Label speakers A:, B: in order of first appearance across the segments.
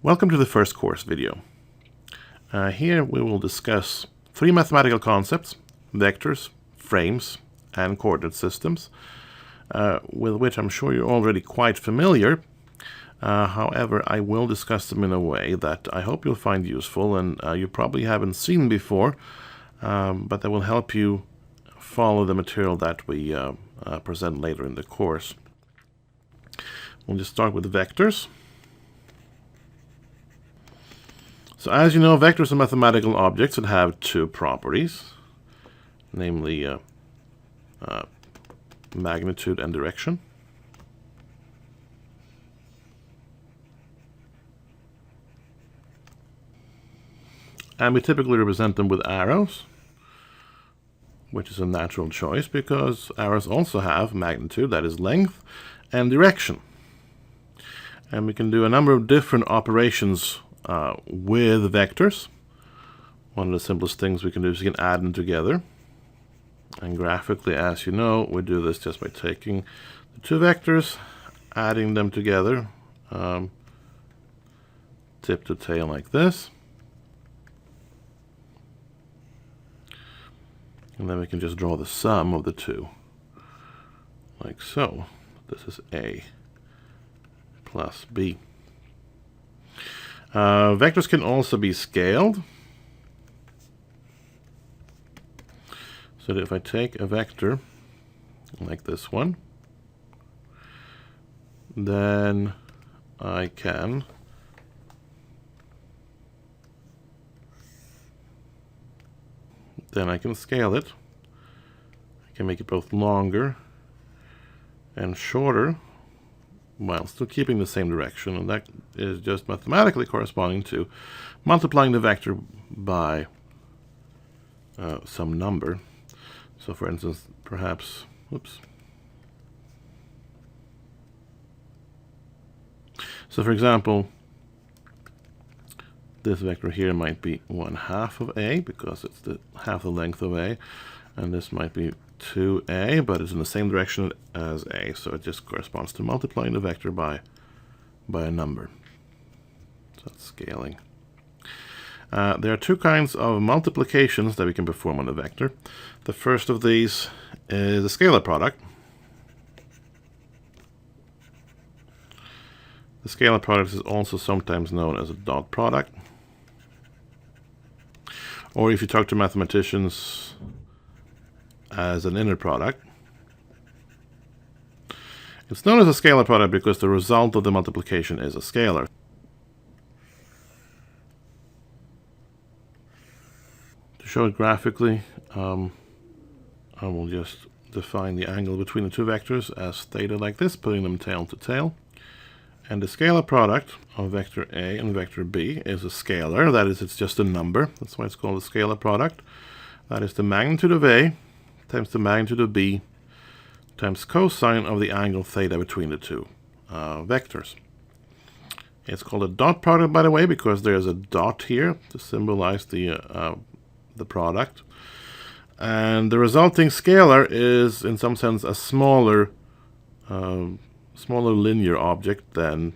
A: Welcome to the first course video. Here we will discuss three mathematical concepts: vectors, frames, and coordinate systems, with which I'm sure you're already quite familiar. However, I will discuss them in a way that I hope you'll find useful and you probably haven't seen before, but that will help you follow the material that we present later in the course. We'll just start with vectors. So as you know, vectors are mathematical objects that have two properties, namely magnitude and direction. And we typically represent them with arrows, which is a natural choice because arrows also have magnitude, that is length, and direction. And we can do a number of different operations with vectors. One of the simplest things we can do is we can add them together. And graphically, as you know, we do this just by taking the two vectors, adding them together, tip to tail like this. And then we can just draw the sum of the two, like so. This is A plus B. Vectors can also be scaled. So that if I take a vector like this one, then I can scale it. I can make it both longer and shorter while still keeping the same direction, and that is just mathematically corresponding to multiplying the vector by some number. So for instance, perhaps, so for example, this vector here might be 1/2 of A because it's the half the length of A, and this might be 2A, but it's in the same direction as A, so it just corresponds to multiplying the vector by a number. So that's scaling. There are two kinds of multiplications that we can perform on a vector. The first of these is a scalar product. The scalar product is also sometimes known as a dot product. Or if you talk to mathematicians, as an inner product. It's known as a scalar product because the result of the multiplication is a scalar. To show it graphically, I will just define the angle between the two vectors as theta like this, putting them tail to tail. And the scalar product of vector A and vector B is a scalar. That is, it's just a number. That's why it's called a scalar product. That is the magnitude of A times the magnitude of B times cosine of the angle theta between the two vectors. It's called a dot product, by the way, because there's a dot here to symbolize the product. And the resulting scalar is, in some sense, a smaller linear object than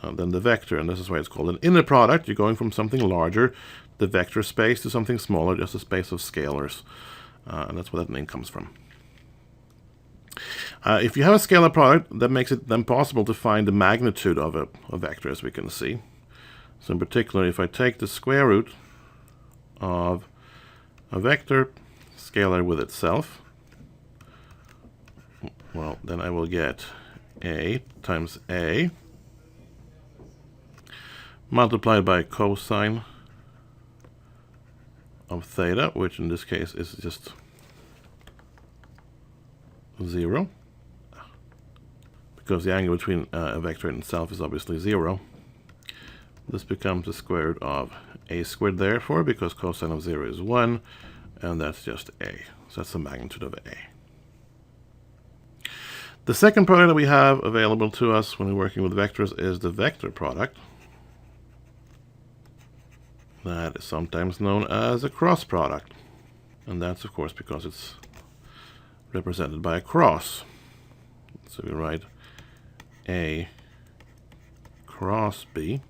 A: the vector, and this is why it's called an inner product. You're going from something larger, the vector space, to something smaller, just a space of scalars. And that's where that name comes from. If you have a scalar product, that makes it then possible to find the magnitude of a vector, as we can see. So in particular, if I take the square root of a vector scalar with itself, well, then I will get A times A multiplied by cosine of theta, which in this case is just 0, because the angle between a vector and itself is obviously 0. This becomes the square root of A squared, therefore, because cosine of 0 is 1, and that's just A. So that's the magnitude of A. The second product that we have available to us when we're working with vectors is the vector product. That is sometimes known as a cross product. And that's, of course, because it's represented by a cross. So we write A cross B.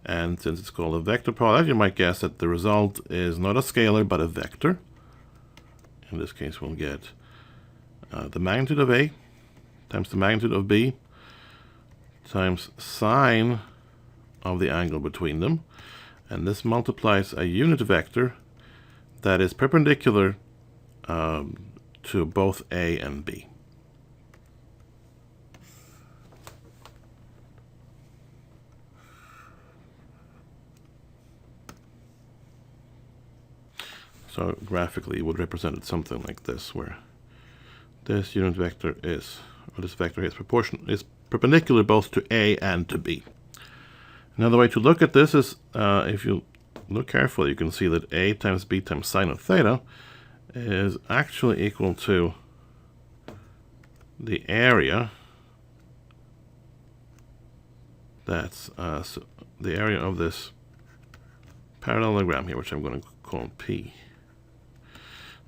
A: And since it's called a vector product, you might guess that the result is not a scalar, but a vector. In this case, we'll get the magnitude of A times the magnitude of B times sine of the angle between them. And this multiplies a unit vector that is perpendicular to both A and B. So graphically, it would represent it something like this, where this unit vector is, or this vector is perpendicular both to A and to B. Another way to look at this is, if you look carefully, you can see that A times B times sine of theta is actually equal to the area. That's the area of this parallelogram here, which I'm going to call P.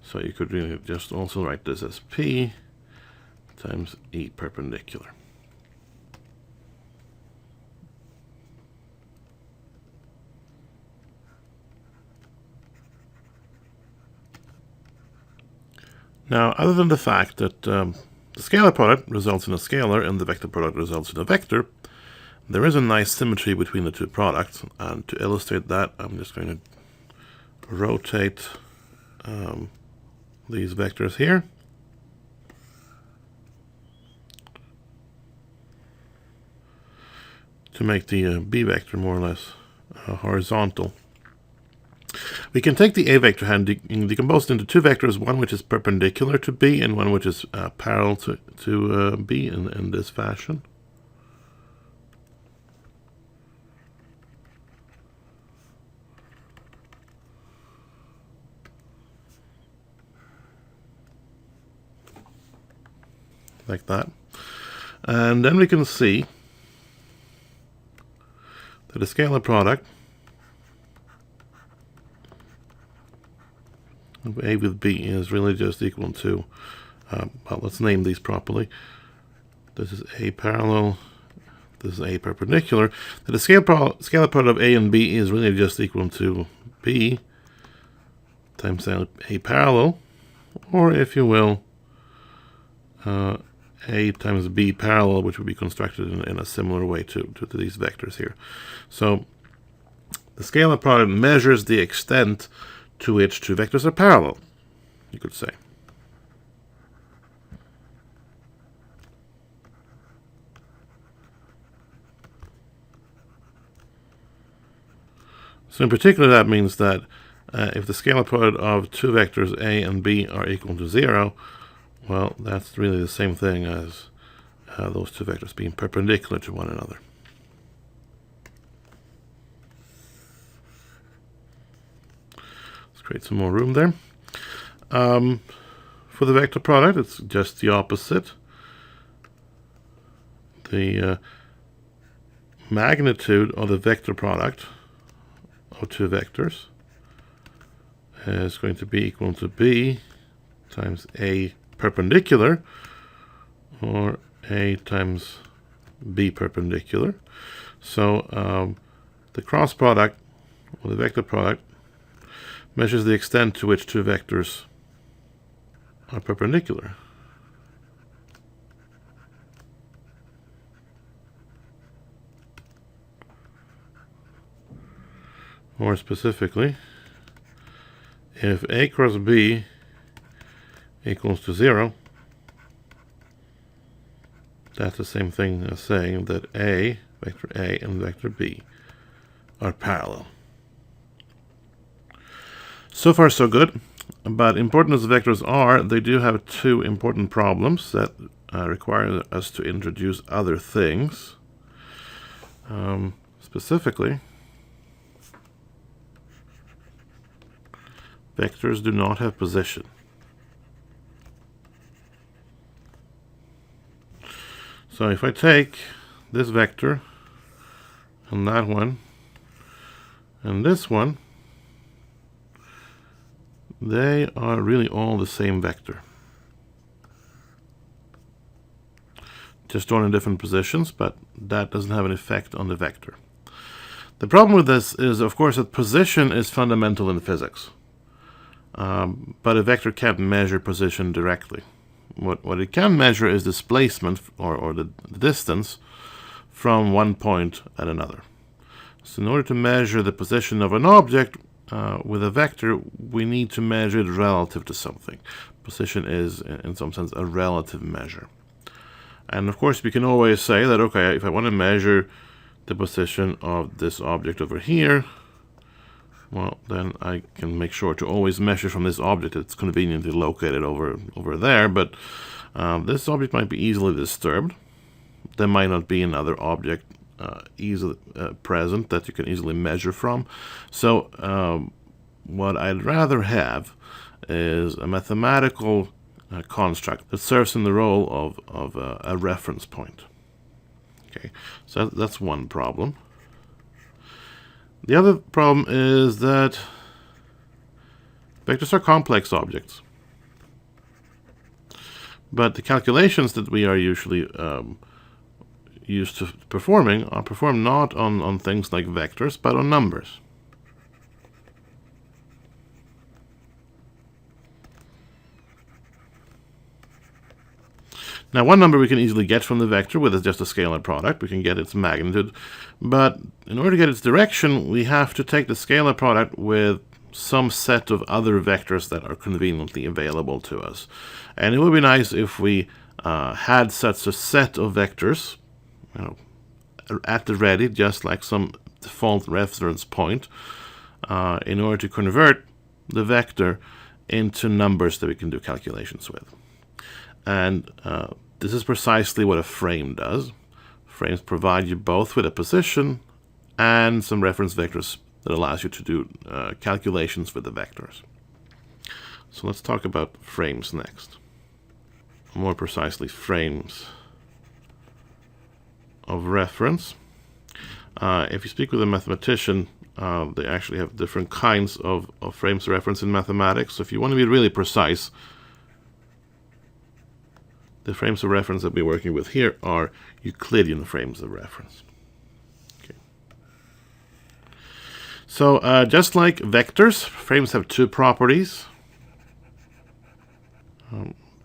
A: So you could really just also write this as P times E perpendicular. Now, other than the fact that the scalar product results in a scalar and the vector product results in a vector, there is a nice symmetry between the two products. And to illustrate that, I'm just going to rotate these vectors here. To make the B vector more or less horizontal. We can take the A vector and decompose it into two vectors, one which is perpendicular to B and one which is parallel to B in this fashion. Like that. And then we can see that a scalar product of A with B is really just equal to, well, let's name these properly. This is A parallel, this is A perpendicular. That the scalar product of A and B is really just equal to B times A parallel, or if you will, A times B parallel, which would be constructed in a similar way to these vectors here. So the scalar product measures the extent to which two vectors are parallel, you could say. So in particular, that means that if the scalar product of two vectors A and B are equal to 0, well, that's really the same thing as those two vectors being perpendicular to one another. Let's create some more room there. For the vector product, it's just the opposite. The magnitude of the vector product of two vectors is going to be equal to B times A perpendicular, or A times B perpendicular. So the cross product, or the vector product, measures the extent to which two vectors are perpendicular. More specifically, if A cross B equals to 0, that's the same thing as saying that vector A and vector B are parallel. So far so good, but important as vectors are, they do have two important problems that require us to introduce other things. Specifically, vectors do not have position. So if I take this vector and that one and this one, they are really all the same vector. just drawn in different positions, but that doesn't have an effect on the vector. The problem with this is, of course, that position is fundamental in physics. But a vector can't measure position directly. What it can measure is displacement, or the distance from one point at another. So in order to measure the position of an object with a vector, we need to measure it relative to something. Position is, in some sense, a relative measure. And of course, we can always say that, okay, if I want to measure the position of this object over here, well, then I can make sure to always measure from this object that's conveniently located over there, but this object might be easily disturbed. There might not be another object easily present that you can easily measure from. So what I'd rather have is a mathematical construct that serves in the role of a reference point. Okay, so that's one problem. The other problem is that vectors are complex objects, but the calculations that we are usually used to performing are performed not on things like vectors, but on numbers. Now, one number we can easily get from the vector with just a scalar product. We can get its magnitude, but in order to get its direction, we have to take the scalar product with some set of other vectors that are conveniently available to us. And it would be nice if we had such a set of vectors, at the ready, just like some default reference point, in order to convert the vector into numbers that we can do calculations with. And this is precisely what a frame does. Frames provide you both with a position and some reference vectors that allows you to do calculations with the vectors. So let's talk about frames next. More precisely, frames of reference. If you speak with a mathematician, they actually have different kinds of frames of reference in mathematics. So if you want to be really precise, the frames of reference that we're working with here are Euclidean frames of reference. Okay. So just like vectors, frames have two properties,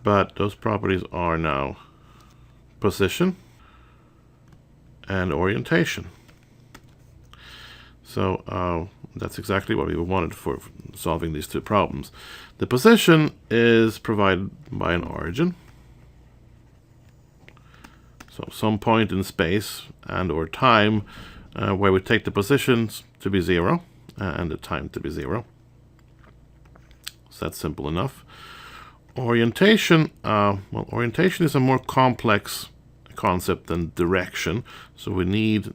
A: but those properties are now position and orientation. So that's exactly what we wanted for solving these two problems. The position is provided by an origin. So some point in space and or time where we take the positions to be 0 and the time to be 0. So that's simple enough. Orientation, orientation is a more complex concept than direction. So we need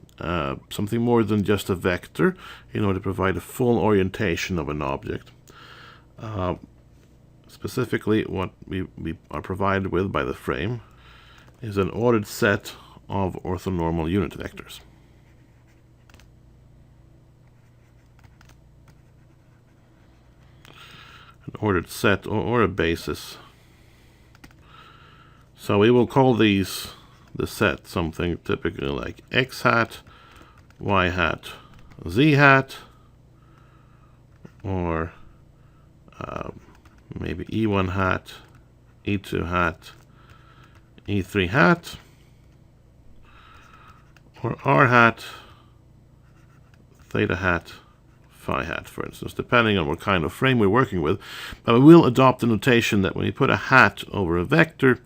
A: something more than just a vector in order to provide a full orientation of an object. Specifically, what we are provided with by the frame is an ordered set of orthonormal unit vectors. An ordered set or a basis. So we will call the set something typically like x hat, y hat, z hat, or maybe e1 hat, e2 hat, e3 hat, or r hat, theta hat, phi hat, for instance, depending on what kind of frame we're working with. But we will adopt the notation that when you put a hat over a vector,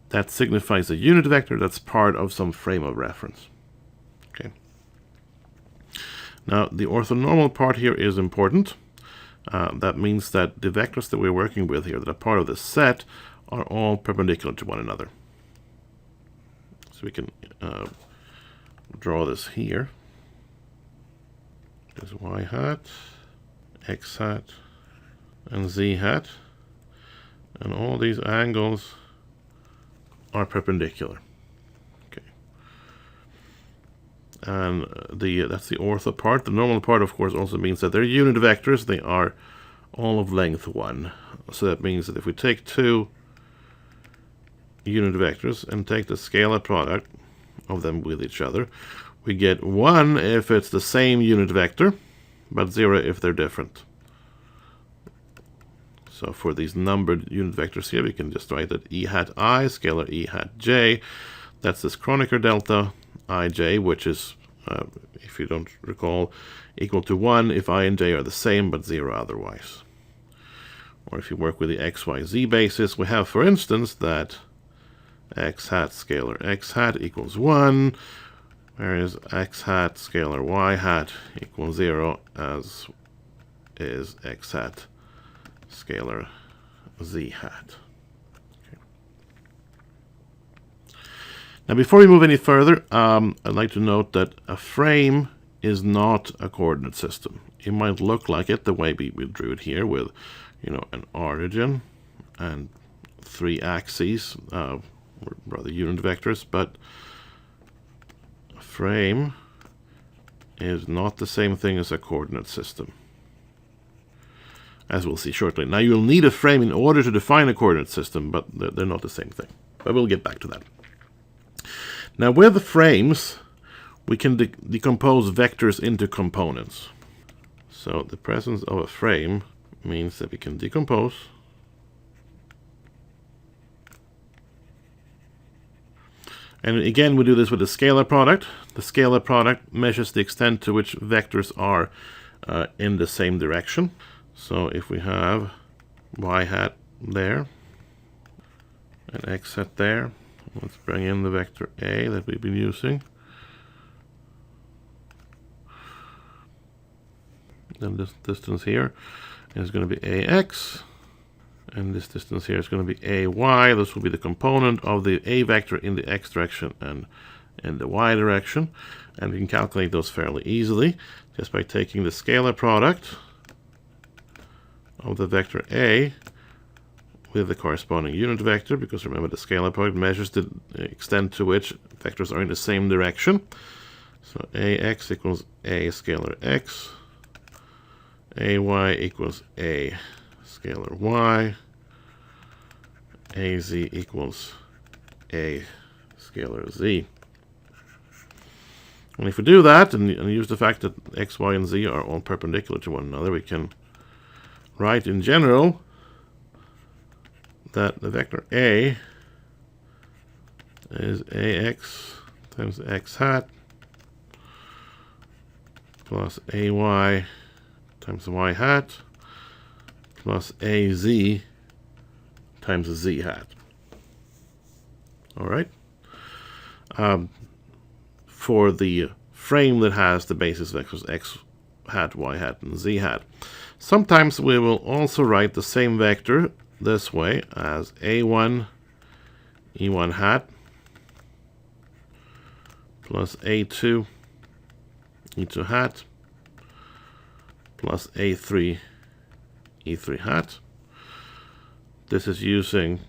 A: that signifies a unit vector that's part of some frame of reference. Okay. Now, the orthonormal part here is important. That means that the vectors that we're working with here that are part of the set are all perpendicular to one another. So we can draw this here. There's y hat, x hat, and z hat. And all these angles are perpendicular. Okay. And that's the ortho part. The normal part, of course, also means that they're unit vectors. They are all of length 1. So that means that if we take two unit vectors and take the scalar product of them with each other, we get 1 if it's the same unit vector, but 0 if they're different. So for these numbered unit vectors here, we can just write that E hat I, scalar E hat J, that's this Kronecker delta ij, which is, if you don't recall, equal to 1 if I and j are the same, but 0 otherwise. Or if you work with the x, y, z basis, we have, for instance, that x hat scalar x hat equals 1, whereas x hat scalar y hat equals 0, as is x hat scalar z hat. Okay. Now, before we move any further, I'd like to note that a frame is not a coordinate system. It might look like it the way we drew it here, with, you know, an origin and 3 axes, or rather unit vectors, but a frame is not the same thing as a coordinate system, as we'll see shortly. Now, you'll need a frame in order to define a coordinate system, but they're not the same thing. But we'll get back to that. Now, with frames, we can decompose vectors into components. So the presence of a frame means that we can decompose and again, we do this with the scalar product. The scalar product measures the extent to which vectors are in the same direction. So if we have y hat there and x hat there, let's bring in the vector a that we've been using. Then this distance here is going to be ax, and this distance here is going to be ay. This will be the component of the a vector in the x direction and in the y direction. And we can calculate those fairly easily just by taking the scalar product of the vector a with the corresponding unit vector, because remember, the scalar product measures the extent to which vectors are in the same direction. So ax equals a scalar x, ay equals a scalar y, az equals a scalar z. And if we do that and use the fact that x, y, and z are all perpendicular to one another, we can write in general that the vector a is ax times x hat plus ay times y hat plus az times z hat. All right. For the frame that has the basis vectors x hat, y hat, and z hat, sometimes we will also write the same vector this way as a1 e1 hat plus a2 e2 hat plus a3 e3 hat. This is using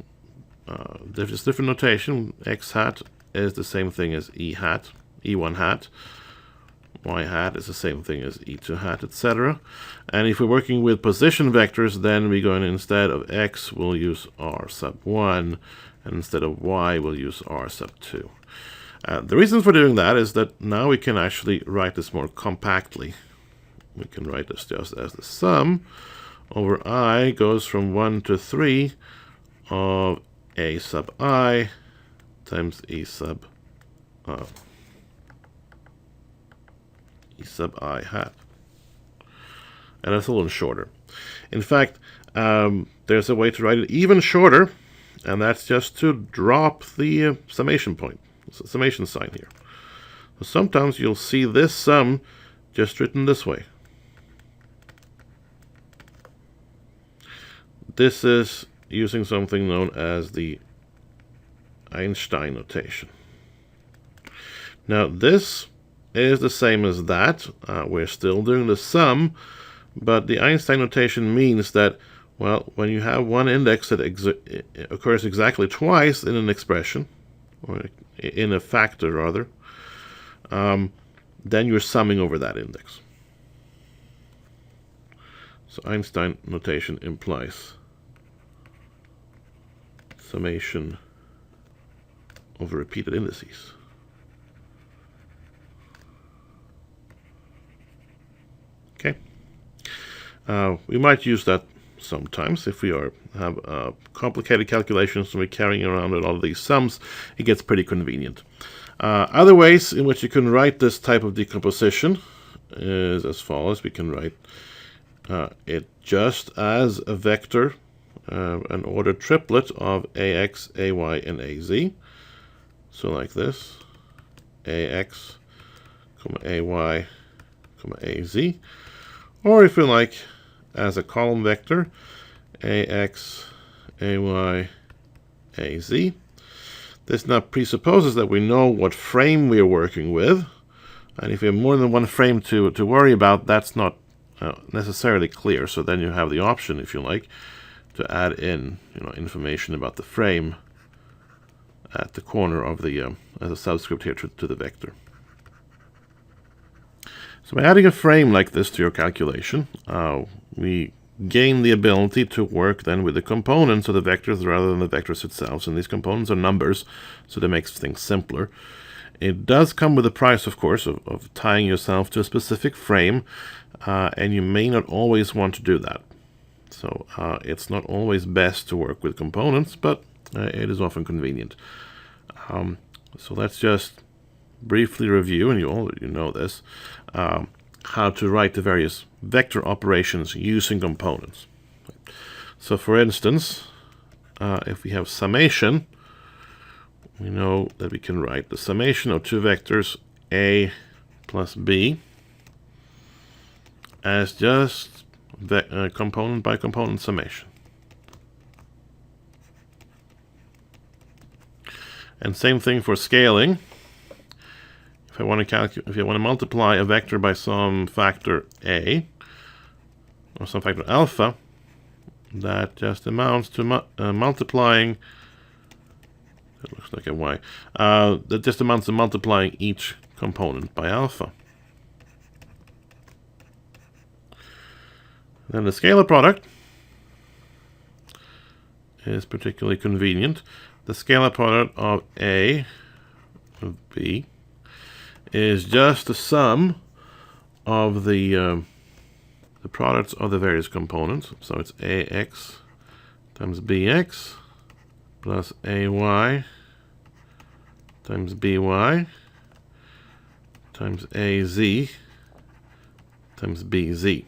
A: different notation. X hat is the same thing as e hat, e1 hat. Y hat is the same thing as e2 hat, etc. And if we're working with position vectors, then we're going to, instead of x, we'll use r sub 1, and instead of y, we'll use r sub 2. The reason for doing that is that now we can actually write this more compactly. We can write this just as the sum over I goes from 1 to 3 of a sub I times e sub I hat. And that's a little shorter. In fact, there's a way to write it even shorter, and that's just to drop the summation point, summation sign here. So sometimes you'll see this sum just written this way. This is using something known as the Einstein notation. Now this is the same as that. We're still doing the sum, but the Einstein notation means that, well, when you have one index that occurs exactly twice in an expression, or in a factor rather, then you're summing over that index. So Einstein notation implies summation over repeated indices. Okay. We might use that sometimes if we have complicated calculations and we're carrying around a lot of these sums. It gets pretty convenient. Other ways in which you can write this type of decomposition is as follows. We can write it just as a vector, an ordered triplet of ax, ay, and az. So like this, ax, ay, az. Or if you like, as a column vector, ax, ay, az. This now presupposes that we know what frame we are working with. And if you have more than one frame to worry about, that's not necessarily clear. So then you have the option, if you like, to add in information about the frame at the corner of the as a subscript here to the vector. So by adding a frame like this to your calculation, we gain the ability to work then with the components of the vectors rather than the vectors itself. And these components are numbers, so that makes things simpler. It does come with a price, of course, of tying yourself to a specific frame, and you may not always want to do that. So it's not always best to work with components, but it is often convenient. So let's just briefly review, and you already know this, how to write the various vector operations using components. So for instance, if we have summation, we know that we can write the summation of two vectors a plus b as just component by component summation. And same thing for scaling. If I want to multiply a vector by some factor a, or some factor alpha, that just amounts to multiplying. It looks like a y. That just amounts to multiplying each component by alpha. Then the scalar product is particularly convenient. The scalar product of a of b is just the sum of the products of the various components. So it's ax times bx plus ay times by times az times bz.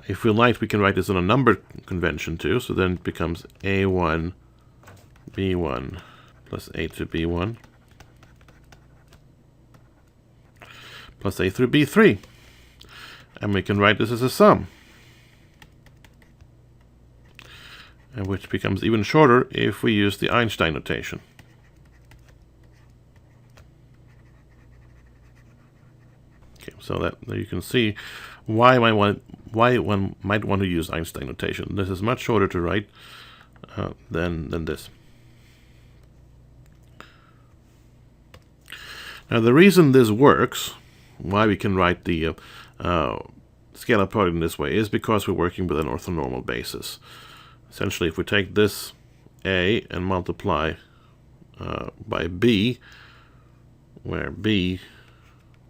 A: If we like, we can write this in a number convention too. So then it becomes a1 b1 plus a2 b1 plus a through b3. And we can write this as a sum, and which becomes even shorter if we use the Einstein notation. Okay, so that you can see why one might want to use Einstein notation. This is much shorter to write than this. Now the reason this works, why we can write the scalar product in this way, is because we're working with an orthonormal basis. Essentially, if we take this a and multiply by b, where b,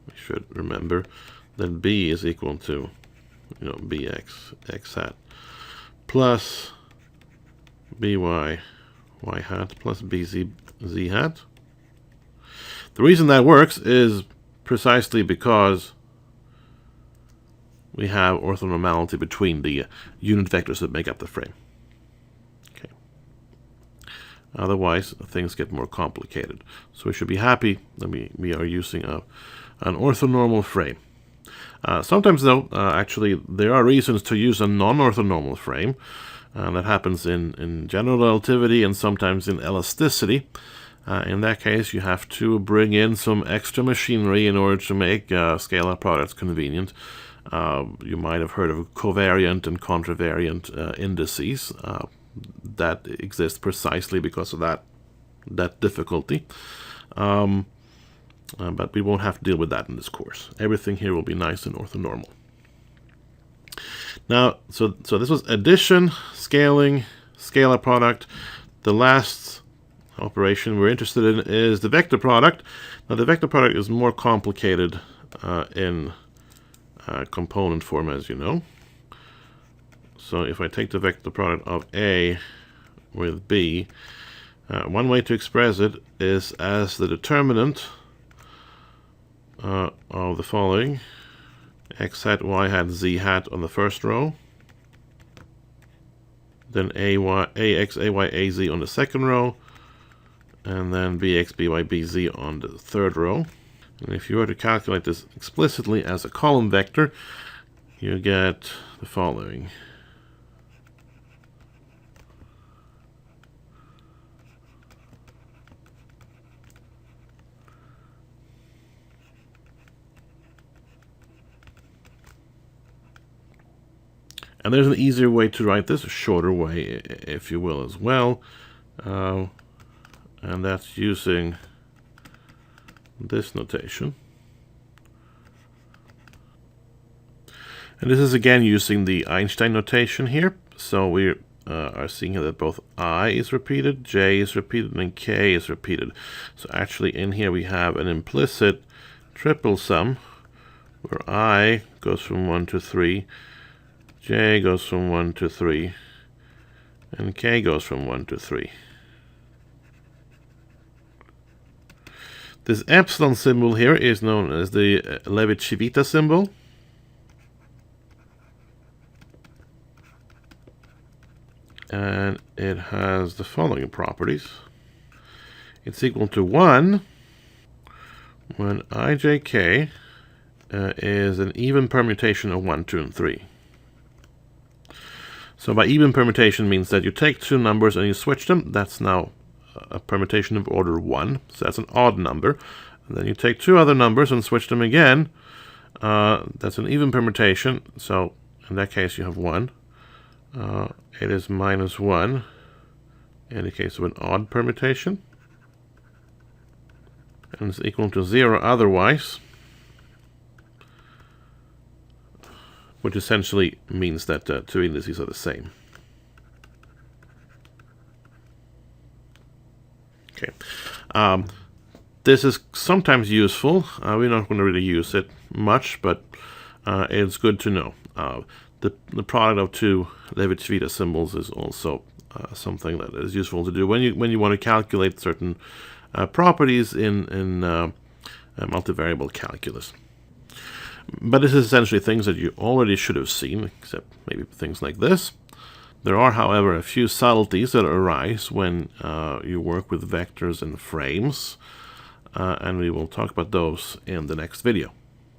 A: we should remember that b is equal to bx x hat plus by y hat plus bz z hat. The reason that works is precisely because we have orthonormality between the unit vectors that make up the frame. Okay. Otherwise, things get more complicated. So we should be happy that we are using an orthonormal frame. Sometimes, though, actually, there are reasons to use a non-orthonormal frame. That happens in general relativity and sometimes in elasticity. In that case, you have to bring in some extra machinery in order to make scalar products convenient. You might have heard of covariant and contravariant indices that exist precisely because of that difficulty. But we won't have to deal with that in this course. Everything here will be nice and orthonormal. Now, so this was addition, scaling, scalar product. The last operation we're interested in is the vector product. Now the vector product is more complicated in component form, as you know. So if I take the vector product of A with B, one way to express it is as the determinant of the following: x hat, y hat, z hat on the first row, then ax, ay, az on the second row, and then bx, by, bz on the third row. And if you were to calculate this explicitly as a column vector, you get the following. And there's an easier way to write this, a shorter way, if you will, as well. And that's using this notation. And this is again using the Einstein notation here. So we are seeing here that both I is repeated, j is repeated, and k is repeated. So actually in here we have an implicit triple sum where I goes from 1 to 3, j goes from 1 to 3, and k goes from 1 to 3. This epsilon symbol here is known as the Levi-Civita symbol. And it has the following properties. It's equal to 1 when ijk is an even permutation of 1, 2, and 3. So by even permutation means that you take two numbers and you switch them. That's now a permutation of order 1. So that's an odd number. And then you take two other numbers and switch them again. That's an even permutation. So in that case you have 1. It is minus 1 in the case of an odd permutation. And it's equal to 0 otherwise. Which essentially means that two indices are the same. Okay. This is sometimes useful. We're not going to really use it much, but it's good to know. The product of two Levi-Civita symbols is also something that is useful to do when you want to calculate certain properties in multivariable calculus. But this is essentially things that you already should have seen, except maybe things like this. There are, however, a few subtleties that arise when you work with vectors and frames, and we will talk about those in the next video.